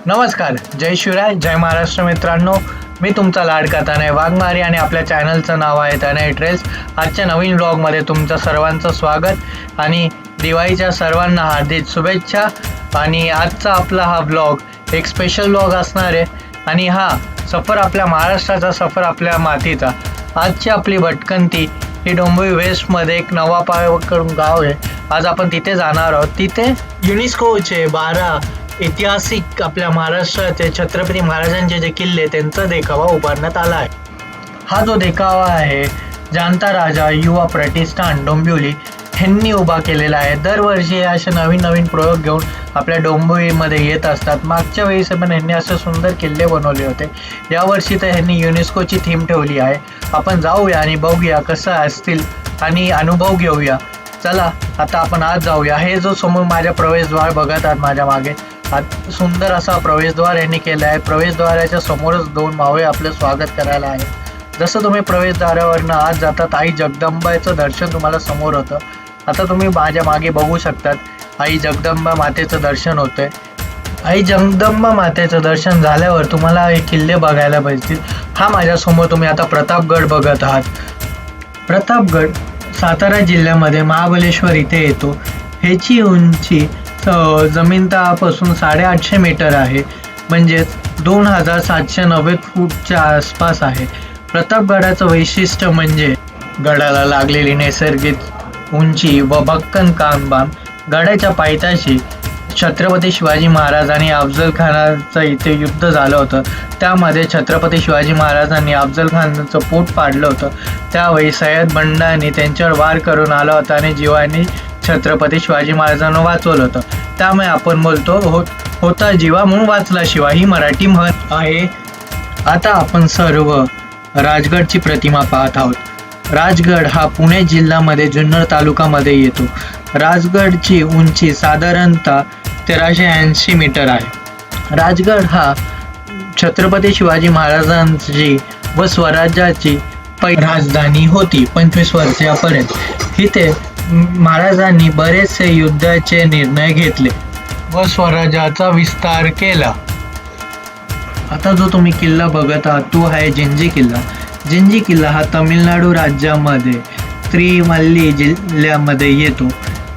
नमस्कार, जय शिवराय, जय महाराष्ट्र मित्रांनो. मी तुमचा लाडका तनय वाघमारे आणि आपल्या चॅनलचं नाव आहे तनय ट्रेल्स. आजच्या नवीन व्लॉगमध्ये तुमचं सर्वांचं स्वागत आणि दिवाळीच्या सर्वांना हार्दिक शुभेच्छा. आणि आजचा आपला हा व्लॉग एक स्पेशल व्लॉग असणार आहे आणि हा सफर आपल्या महाराष्ट्राचा, सफर आपल्या मातीचा. आजची आपली भटकंती ही डोंबिवली वेस्टमध्ये एक नवापाकडून गाव आहे. आज आपण तिथे जाणार आहोत. तिथे युनेस्कोचे 12 ऐतिहासिक आपल्या महाराष्ट्राचे छत्रपती महाराजांचे जे किल्ले त्यांचा देखावा उभारण्यात आला आहे. हा जो देखावा आहे जाणता राजा युवा प्रतिष्ठान डोंबिवली ह्यांनी उभा केलेला आहे. दरवर्षी असे नवीन नवीन प्रयोग घेऊन आपल्या डोंबिवलीमध्ये येत असतात. मागच्या वेळेस पण ह्यांनी असे सुंदर किल्ले बनवले होते. यावर्षी तर ह्यांनी युनेस्कोची थीम ठेवली आहे. आपण जाऊया आणि बघूया कसं असतील आणि अनुभव घेऊया. चला आता आपण आज जाऊया. हे जो समोर माझ्या प्रवेशद्वार बघत आहात माझ्या मागे, सुंदर असा प्रवेशद्वार यांनी केला आहे. प्रवेशद्वाराच्या समोरच 2 मावळे आपलं स्वागत करायला आहे. जसं तुम्ही प्रवेशद्वारावरनं आज जातात आई जगदंबाचं दर्शन तुम्हाला समोर होतं. आता तुम्ही माझ्या मागे बघू शकतात आई जगदंबा मातेचं दर्शन होतंय. आई जगदंबा मातेचं दर्शन झाल्यावर तुम्हाला हे किल्ले बघायला भेटतील. हा माझ्यासमोर तुम्ही आता प्रतापगड बघत आहात. प्रतापगड सातारा जिल्ह्यामध्ये महाबळेश्वर इथे येतो. ह्याची उंची जमीन तळापासून 850 मीटर आहे, म्हणजेच 2790 फूटच्या आसपास आहे. प्रतापगडाचं वैशिष्ट्य म्हणजे गडाला लागलेली नैसर्गिक उंची व भक्कन कामबाम. गडाच्या पायथ्याशी छत्रपती शिवाजी महाराज आणि अफजल खानाचं इथे युद्ध झालं होतं. त्यामध्ये छत्रपती शिवाजी महाराजांनी अफजल खानाचं पोट पाडलं होतं. त्यावेळी सय्यद बंडाने त्यांच्यावर वार करून आला होता आणि जीवानी छत्रपती शिवाजी महाराजांना वाचवलं होतं. त्यामुळे आपण बोलतो होता जीवा म्हणून वाचला शिवा, ही मराठी म्हण आहे. आता आपण सर्व राजगडची प्रतिमा पाहत आहोत. राजगड हा पुणे जिल्ह्यामध्ये जुन्नर तालुक्यामध्ये येतो. राजगडची उंची साधारणतः 1380 मीटर आहे. राजगड हा छत्रपती शिवाजी महाराजांची व स्वराज्याची राजधानी होती 25 वर्षापर्यंत. इथे महाराजांनी बरेचसे युद्धाचे निर्णय घेतले व स्वराज्याचा विस्तार केला. आता जो तुम्ही किल्ला बघत आहात तो आहे जिंजी किल्ला. जिंजी किल्ला हा तामिळनाडू राज्यामध्ये तिरुनेल्वेली जिल्ह्यामध्ये येतो.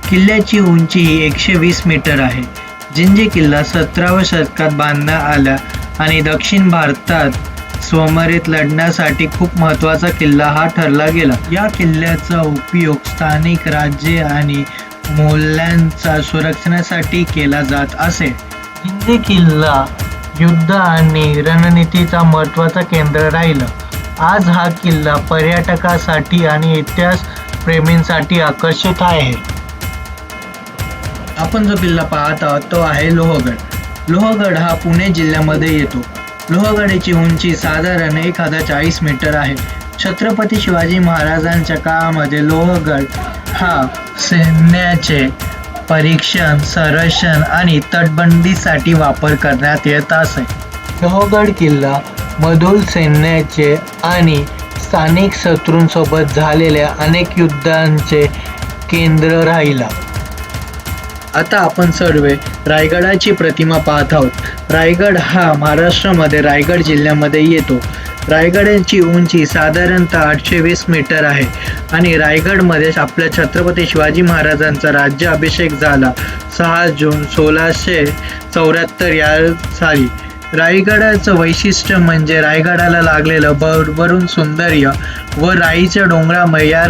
किल्ल्याची उंची ही 120 मीटर आहे. जिंजी किल्ला 17व्या शतकात बांधण्यात आला आणि दक्षिण भारतात स्वमरीत लढण्यासाठी खूप महत्त्वाचा किल्ला हा ठरला गेला. या किल्ल्याचा उपयोग स्थानिक राज्ये आणि मूल्यांच्या सुरक्षेसाठी केला जात असे. जिंजी किल्ला युद्ध आणि रणनीतीचा महत्त्वाचा केंद्र राहिला. आज हा किल्ला पर्यटकासाठी आणि इतिहास प्रेमींसाठी आकर्षित आहे. आपण जो किल्ला पाहत आहोत तो आहे लोहगड. लोहगड हा पुणे जिल्ह्यामध्ये येतो. लोहगडाची उंची साधारण 1040 मीटर आहे. छत्रपती शिवाजी महाराजांच्या काळामध्ये लोहगड हा सैन्याचे परीक्षण, संरक्षण आणि तटबंदीसाठी वापर करण्यात येत असे. लोहगड किल्ला मधुर सैन्याचे आणि स्थानिक शत्रूंसोबत झालेल्या अनेक युद्धांचे केंद्र राहिला. आता आपण सर्व रायगडाची प्रतिमा पाहत आहोत. रायगड हा महाराष्ट्रामध्ये रायगड जिल्ह्यामध्ये येतो. रायगडाची उंची साधारणतः 820 मीटर आहे आणि रायगडमध्ये आपल्या छत्रपती शिवाजी महाराजांचा राज्याभिषेक झाला 6 जून 1674 या साली. रायगडाचं वैशिष्ट्य म्हणजे रायगडाला लागलेलं भरभरून सौंदर्य व राईच्या डोंगरामुळे या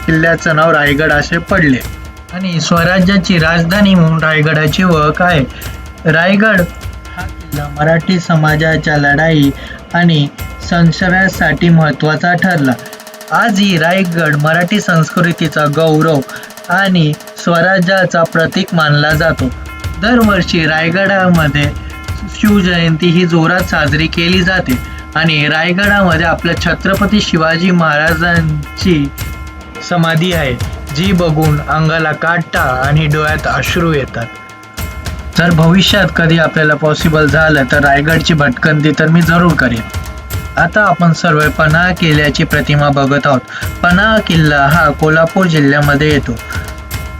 किल्ल्याचं नाव रायगड असे पडले आणि स्वराज्याची राजधानी म्हणून रायगडाची ओळख आहे. रायगड हा किल्ला मराठी समाजाच्या लढाई आणि संरक्षणासाठी महत्त्वाचा ठरला. आजही रायगड मराठी संस्कृतीचा गौरव आणि स्वराज्याचा प्रतीक मानला जातो. दरवर्षी रायगडामध्ये शिवजयंती ही जोरात साजरी केली जाते आणि रायगडामध्ये आपल्या छत्रपती शिवाजी महाराजांची समाधी आहे, जी बघून अंगाला काटा आणि डोळ्यात अश्रू येतात. जर भविष्यात कधी आपल्याला पॉसिबल झालं तर रायगडची भटकंती तर मी जरूर करेन. आता आपण सर्व पन्हाळा किल्ल्याची प्रतिमा बघत आहोत. पन्हाळा किल्ला हा कोल्हापूर जिल्ह्यामध्ये येतो.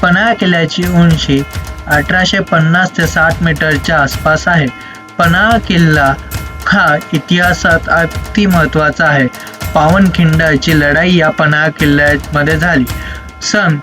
पन्हाळा किल्ल्याची उंची 1850 ते 60 मीटरच्या आसपास आहे. पन्हाळा किल्ला हा इतिहासात अति महत्त्वाचा आहे. पावनखिंडची लढाई या पन्हाळा किल्ल्यामध्ये झाली. सन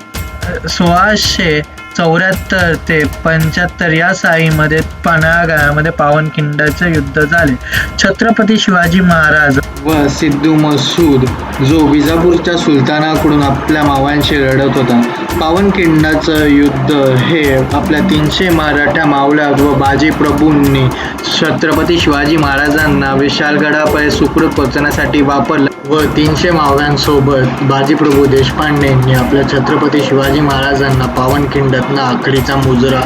1674 ते 75 या सालीमध्ये पन्हाळा गडामध्ये पावनखिंडचे युद्ध झाले. छत्रपती शिवाजी महाराज व सिद्धू मसूद जो विजापूरच्या सुलतानाकडून आपल्या मावळ्यांशी लढत होता. पावनखिंडचं युद्ध हे आपल्या 300 मराठा मावळ्यात व बाजी प्रभूंनी छत्रपती शिवाजी महाराजांना विशाळगडापर्यंत सुखरूप पोहोचण्यासाठी वापरलं व 300 मावळ्यांसोबत बाजीप्रभू देशपांडेंनी आपल्या छत्रपती शिवाजी महाराजांना पावनखिंडातनं आखडीचा मुजरा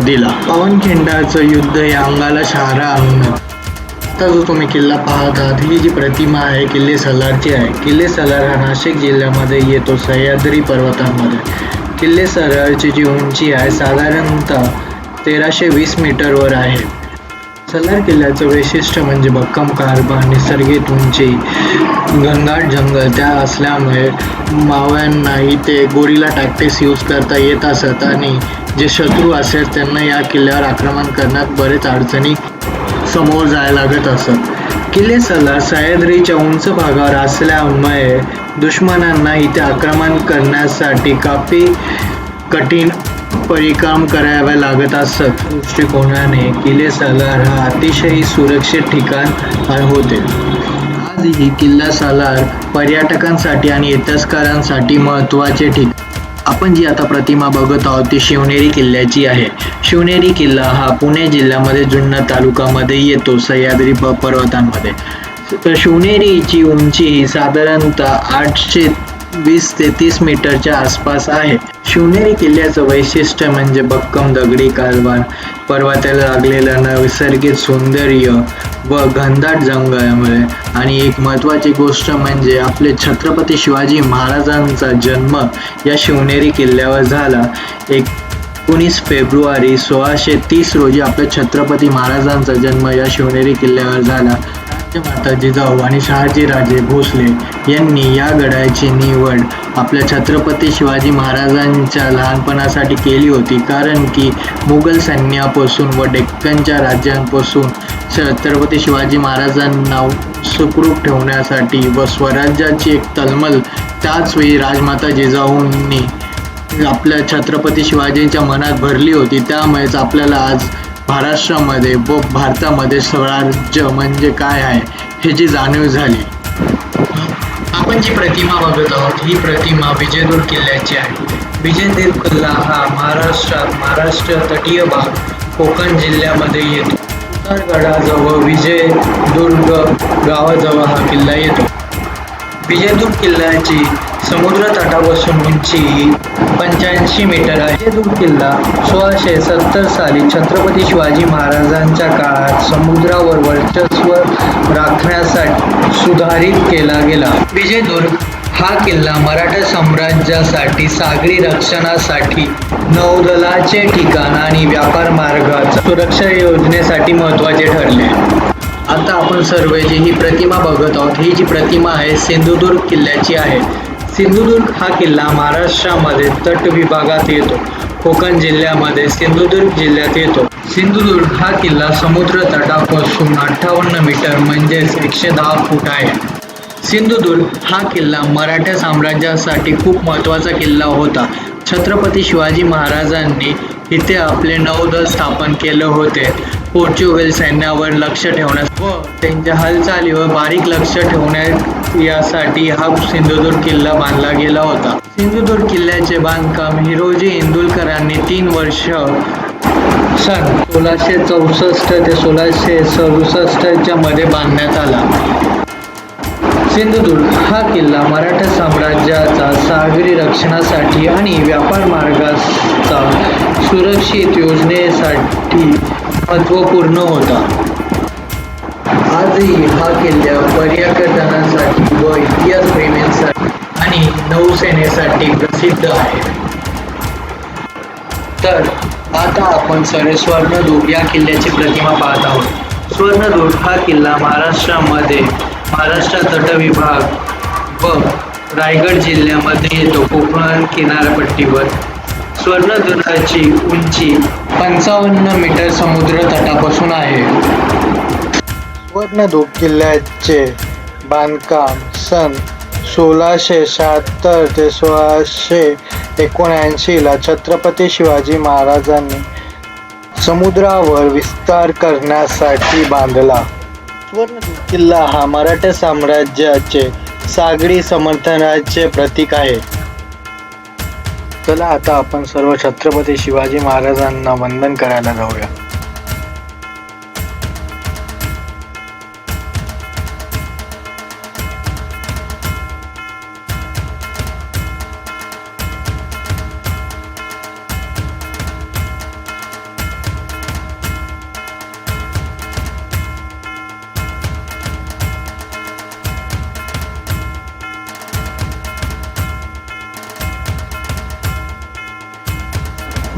दिला. पावनखिंडाचं युद्ध हे अंगाला शहारा आणून. आता जो तुम्ही किल्ला पाहत आहात ही जी प्रतिमा आहे किल्ले सलारची आहे. किल्ले सलार हा नाशिक जिल्ह्यामध्ये येतो सह्याद्री पर्वतांमध्ये. किल्ले सलारची जी उंची आहे साधारणतः 1320 मीटरवर आहे. सलार किल्ल्याचं वैशिष्ट्य म्हणजे भक्कम कारभार, निसर्गिक उंची, घनदाट जंगल त्या असल्यामुळे मावळ्यांना इथे गोरिला टॅक्टिक्स यूज करता येत असत आणि जे शत्रू असेल त्यांना या किल्ल्यावर आक्रमण करण्यात बरेच अडचणी समोर जायला लागत असत. किल्ले सलार सह्याद्रीच्या उंच भागावर असल्यामुळे दुश्मनांना इथे आक्रमण करण्यासाठी काफी कठीण परिश्रम करावे लागत असत. दृष्टिकोनाने किल्ले सलार हा अतिशय सुरक्षित ठिकाण होते. आजही किल्ला सलार पर्यटकांसाठी आणि इतिहासकारांसाठी महत्त्वाचे ठिकाण. आपण जी आता प्रतिमा बघत आहोत ती शिवनेरी किल्ल्याची आहे. शिवनेरी किल्ला हा पुणे जिल्ह्यामध्ये जुन्नर तालुक्यामध्ये येतो सह्याद्री पर्वतांमध्ये. शिवनेरीची उंची ही साधारणतः 820 ते 30 मीटरच्या आसपास आहे. शिवनेरी किल्ल्याचं वैशिष्ट्य म्हणजे भक्कम दगडी कारभार, पर्वताला लागलेलं नैसर्गिक सौंदर्य व घनदाट जंगलामुळे आणि एक महत्त्वाची गोष्ट म्हणजे आपले छत्रपती शिवाजी महाराजांचा जन्म या शिवनेरी किल्ल्यावर झाला. 19 फेब्रुवारी 1630 रोजी आपल्या छत्रपती महाराजांचा जन्म या शिवनेरी किल्ल्यावर झाला. माता जिजाऊ आणि शहाजीराजे भोसले यांनी या गडाची निवड आपल्या छत्रपती शिवाजी महाराजांच्या लहानपणासाठी केली होती. कारण की मुघल सैन्यापासून व डेक्कनच्या राज्यांपासून छत्रपती शिवाजी महाराजांना सुखरूप ठेवण्यासाठी व स्वराज्याची एक तळमळ त्याच वेळी राजमाता जिजाऊंनी आपल्या छत्रपती शिवाजींच्या मनात भरली होती. त्यामुळेच आपल्याला आज महाराष्ट्रामध्ये व भारतामध्ये स्वराज्य म्हणजे काय आहे ह्याची जाणीव झाली. आपण जी प्रतिमा बघत आहोत ही प्रतिमा विजयदुर्ग किल्ल्याची आहे. विजयदुर्ग किल्ला हा महाराष्ट्र तटीय भाग कोकण जिल्ह्यामध्ये येतो. उतारगडाजवळ विजयदुर्ग गावाजवळ हा किल्ला येतो. विजयदुर्ग किल्ल्याची समुद्र तटापासून उंची 85 मीटर आहे. विजयदुर्ग किल्ला 1670 साली छत्रपती शिवाजी महाराजांच्या काळात समुद्रावर वर्चस्व राखण्यासाठी सुधारित केला गेला. विजयदुर्ग हा किल्ला मराठा साम्राज्यासाठी सागरी रक्षणासाठी, नौदलाचे ठिकाण आणि व्यापार मार्गाच्या सुरक्षा योजनेसाठी महत्त्वाचे ठरले. आता आपण सर्व जी ही प्रतिमा बघत आहोत ही जी प्रतिमा आहे सिंधुदुर्ग किल्ल्याची आहे. सिंधुदुर्ग हा किल्ला महाराष्ट्रामध्ये तट विभागात येतो. कोकण जिल्ह्यामध्ये सिंधुदुर्ग जिल्ह्यात येतो. सिंधुदुर्ग हा किल्ला समुद्र तटापासून 58 मीटर म्हणजेच 110 फूट आहे. सिंधुदुर्ग हा किल्ला मराठा साम्राज्यासाठी खूप महत्त्वाचा किल्ला होता. छत्रपती शिवाजी महाराजांनी इथे आपले नौदल स्थापन केले होते. पोर्चुगल सैन्यावर लक्ष ठेवण्यास व त्यांच्या हालचालीवर बारीक लक्ष ठेवण्यात यासाठी हा सिंधुदुर्ग किल्ला बांधला गेला होता. सिंधुदुर्ग किल्ल्याचे बांधकाम हिरोजी इंदुलकरांनी 3 वर्ष सन 1664 ते 1667 मध्ये बांधण्यात आला. सिंधुदुर्ग हा किल्ला मराठा साम्राज्याचा सागरी रक्षणासाठी आणि व्यापार मार्गाचा सुरक्षित योजनेसाठी महत्त्वपूर्ण होता. आजही हा किल्ला पर्यटनासाठी व इतिहासप्रेमींसाठी आणि नौसेनेसाठी प्रसिद्ध आहे. तर आता आपण स्वर्णदुर्ग या किल्ल्याची प्रतिमा पाहत आहोत. स्वर्णदुर्ग हा किल्ला महाराष्ट्र तटविभाग व रायगड जिल्ह्यामध्ये येतो. कोकण किनारपट्टीवर स्वर्णदुर्गाची उंची 55 मीटर समुद्र तटापासून आहे. सुवर्णदुर्ग किल्ल्याचे बांधकाम सन 1676 ते 1679 ला छत्रपती शिवाजी महाराजांनी समुद्रावर विस्तार करण्यासाठी बांधला. सुवर्णदुर्ग किल्ला हा मराठा साम्राज्याचे सागरी समर्थनाचे प्रतीक आहे. चला आता आपण सर्व छत्रपती शिवाजी महाराजांना वंदन करायला जाऊया.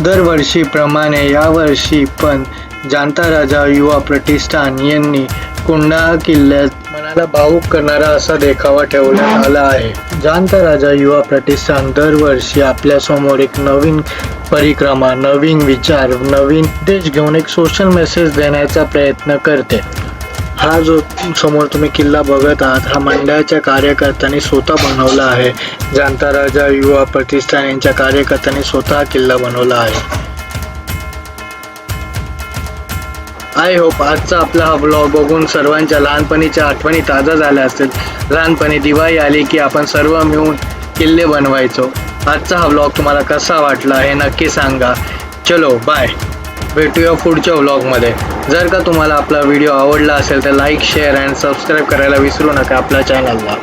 दरवर्षीप्रमाणे यावर्षी पण जाणता राजा युवा प्रतिष्ठान यांनी कुंडा किल्ल्यात मनाला भावुक करणारा असा देखावा ठेवण्यात आला आहे. जाणता राजा युवा प्रतिष्ठान दरवर्षी आपल्यासमोर एक नवीन परिक्रमा, नवीन विचार, नवीन उद्देश घेऊन एक सोशल मेसेज देण्याचा प्रयत्न करते. हा जो समोर तुम्ही किल्ला बघत आहात हा मंडळाच्या कार्यकर्त्यांनी स्वतः बनवला आहे. जाणता राजा युवा प्रतिष्ठान यांच्या कार्यकर्त्यांनी स्वतः किल्ला बनवला आहे. आय होप आजचा आपला हा ब्लॉग बघून सर्वांच्या लहानपणीच्या आठवणी ताजा झाल्या असतील. लहानपणी दिवाळी आली की आपण सर्व मिळून किल्ले बनवायचो. आजचा हा ब्लॉग तुम्हाला कसा वाटला हे नक्की सांगा. चलो बाय, भेटूया पुढच्या व्लॉगमध्ये. जर का तुम्हाला आपला व्हिडिओ आवडला असेल तर लाईक, शेअर अँड सबस्क्राईब करायला विसरू नका आपल्या चॅनलला.